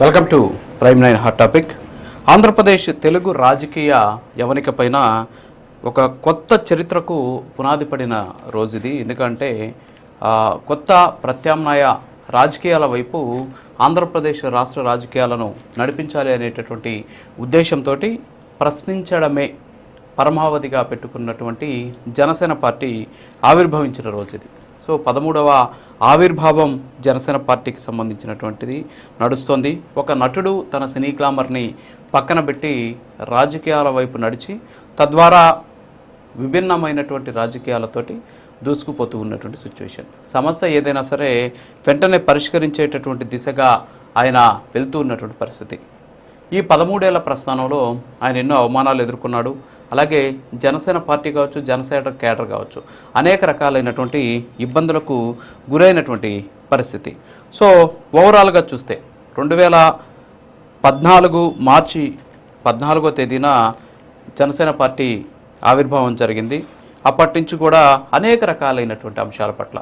Welcome to prime 9 hot topic. Andhra Pradesh Telugu రాజకీయ యవనిక పైన ఒక కొత్త చరిత్రకు పునాది పడిన రోజు ఇది. ఎందుకంటే కొత్త ప్రత్యామ్నాయ రాజకీయాల వైపు ఆంధ్రప్రదేశ్ రాష్ట్ర రాజకీయాలను నడిపించాలి అనేటటువంటి ఉద్దేశంతో ప్రశ్నించడమే పరమావధిగా పెట్టుకున్నటువంటి జనసేన పార్టీ ఆవిర్భవించిన రోజు ఇది. సో 13వ ఆవిర్భావం జనసేన పార్టీకి సంబంధించినటువంటిది నడుస్తోంది. ఒక నటుడు తన సినీ గ్లామర్ని పక్కన పెట్టి రాజకీయాల వైపు నడిచి తద్వారా విభిన్నమైనటువంటి రాజకీయాలతోటి దూసుకుపోతూ ఉన్నటువంటి సిచ్యువేషన్. సమస్య ఏదైనా సరే వెంటనే పరిష్కరించేటటువంటి దిశగా ఆయన వెళ్తూ ఉన్నటువంటి పరిస్థితి. ఈ 13 ఏళ్ల ప్రస్థానంలో ఆయన ఎన్నో అవమానాలు ఎదుర్కొన్నాడు. అలాగే జనసేన పార్టీ కావచ్చు, జనసేన కేడర్ కావచ్చు, అనేక రకాలైనటువంటి ఇబ్బందులకు గురైనటువంటి పరిస్థితి. సో ఓవరాల్గా చూస్తే 2014 మార్చి 14వ తేదీన జనసేన పార్టీ ఆవిర్భావం జరిగింది. అప్పటి నుంచి కూడా అనేక రకాలైనటువంటి అంశాల పట్ల,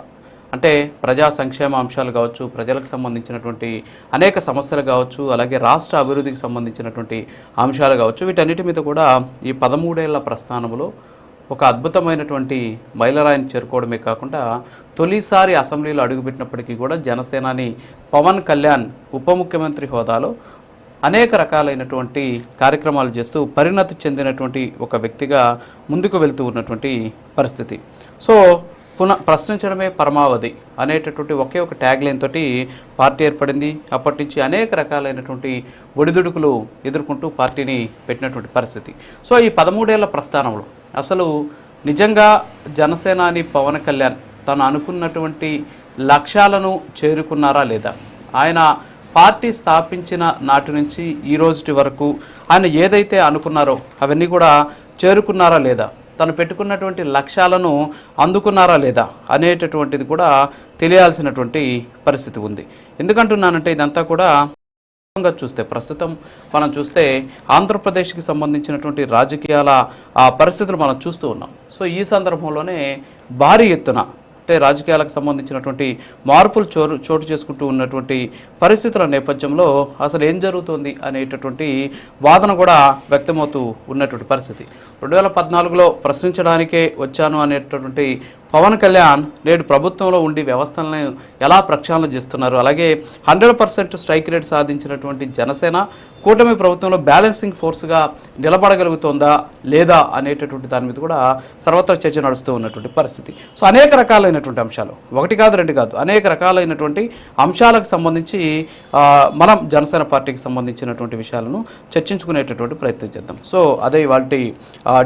అంటే ప్రజా సంక్షేమ అంశాలు కావచ్చు, ప్రజలకు సంబంధించినటువంటి అనేక సమస్యలు కావచ్చు, అలాగే రాష్ట్ర అభివృద్ధికి సంబంధించినటువంటి అంశాలు కావచ్చు, వీటన్నిటి మీద కూడా ఈ 13 ఏళ్ల ప్రస్థానంలో ఒక అద్భుతమైనటువంటి మైలురాయిని చేరుకోవడమే కాకుండా తొలిసారి అసెంబ్లీలో అడుగుపెట్టినప్పటికీ కూడా జనసేనాని పవన్ కళ్యాణ్ ఉప ముఖ్యమంత్రి హోదాలో అనేక రకాలైనటువంటి కార్యక్రమాలు చేస్తూ పరిణతి చెందినటువంటి ఒక వ్యక్తిగా ముందుకు వెళ్తూ ఉన్నటువంటి పరిస్థితి. సో ప్రశ్నించడమే పరమావధి అనేటటువంటి ఒకే ఒక ట్యాగ్ లైన్ తోటి పార్టీ ఏర్పడింది. అప్పటి నుంచి అనేక రకాలైనటువంటి ఒడిదుడుకులు ఎదుర్కొంటూ పార్టీని పెట్టినటువంటి పరిస్థితి. సో ఈ 13 ఏళ్ల ప్రస్థానంలో అసలు నిజంగా జనసేనాని పవన్ కళ్యాణ్ తను అనుకున్నటువంటి లక్ష్యాలను చేరుకున్నారా లేదా, ఆయన పార్టీ స్థాపించిన నాటి నుంచి ఈ రోజుటి వరకు ఆయన ఏదైతే అనుకున్నారో అవన్నీ కూడా చేరుకున్నారా లేదా, తను పెట్టుకున్నటువంటి లక్ష్యాలను అందుకున్నారా లేదా అనేటటువంటిది కూడా తెలియాల్సినటువంటి పరిస్థితి ఉంది. ఎందుకంటున్నానంటే ఇదంతా కూడా చూస్తే ప్రస్తుతం మనం చూస్తే ఆంధ్రప్రదేశ్కి సంబంధించినటువంటి రాజకీయాల పరిస్థితులు మనం చూస్తూ ఉన్నాం. సో ఈ సందర్భంలోనే భారీ ఎత్తున అంటే రాజకీయాలకు సంబంధించినటువంటి మార్పులు చోటు చేసుకుంటూ ఉన్నటువంటి పరిస్థితుల నేపథ్యంలో అసలు ఏం జరుగుతుంది అనేటటువంటి వాదన కూడా వ్యక్తమవుతూ ఉన్నటువంటి పరిస్థితి. 2014లో ప్రశ్నించడానికే వచ్చాను అనేటటువంటి పవన్ కళ్యాణ్ నేడు ప్రభుత్వంలో ఉండి వ్యవస్థలను ఎలా ప్రక్షాళన చేస్తున్నారు, అలాగే 100% స్ట్రైక్ రేట్ సాధించినటువంటి జనసేన కూటమి ప్రభుత్వంలో బ్యాలెన్సింగ్ ఫోర్స్గా నిలబడగలుగుతుందా లేదా అనేటటువంటి దాని మీద కూడా సర్వత్రా చర్చ నడుస్తూ ఉన్నటువంటి పరిస్థితి. సో అనేక రకాలైనటువంటి అంశాలు, ఒకటి కాదు రెండు కాదు, అనేక రకాలైనటువంటి అంశాలకు సంబంధించి మనం జనసేన పార్టీకి సంబంధించినటువంటి విషయాలను చర్చించుకునేటటువంటి ప్రయత్నం చేద్దాం. సో అదే వాటి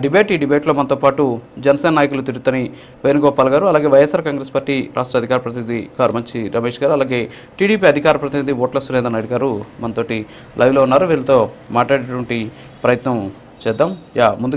డిబేట్. ఈ డిబేట్లో మనతో పాటు జనసేన నాయకులు తిరుత్తని వేణుగోపాల్ గారు, అలాగే వైఎస్ఆర్ కాంగ్రెస్ పార్టీ రాష్ట్ర అధికార ప్రతినిధి కారుమంచి రమేష్ గారు, అలాగే టీడీపీ అధికార ప్రతినిధి బోట్ల సురేంద్ర నాయుడు గారు మనతోటి లైవ్లో ఉన్నారు. వీళ్ళతో మాట్లాడేటువంటి ప్రయత్నం చేద్దాం. ముందు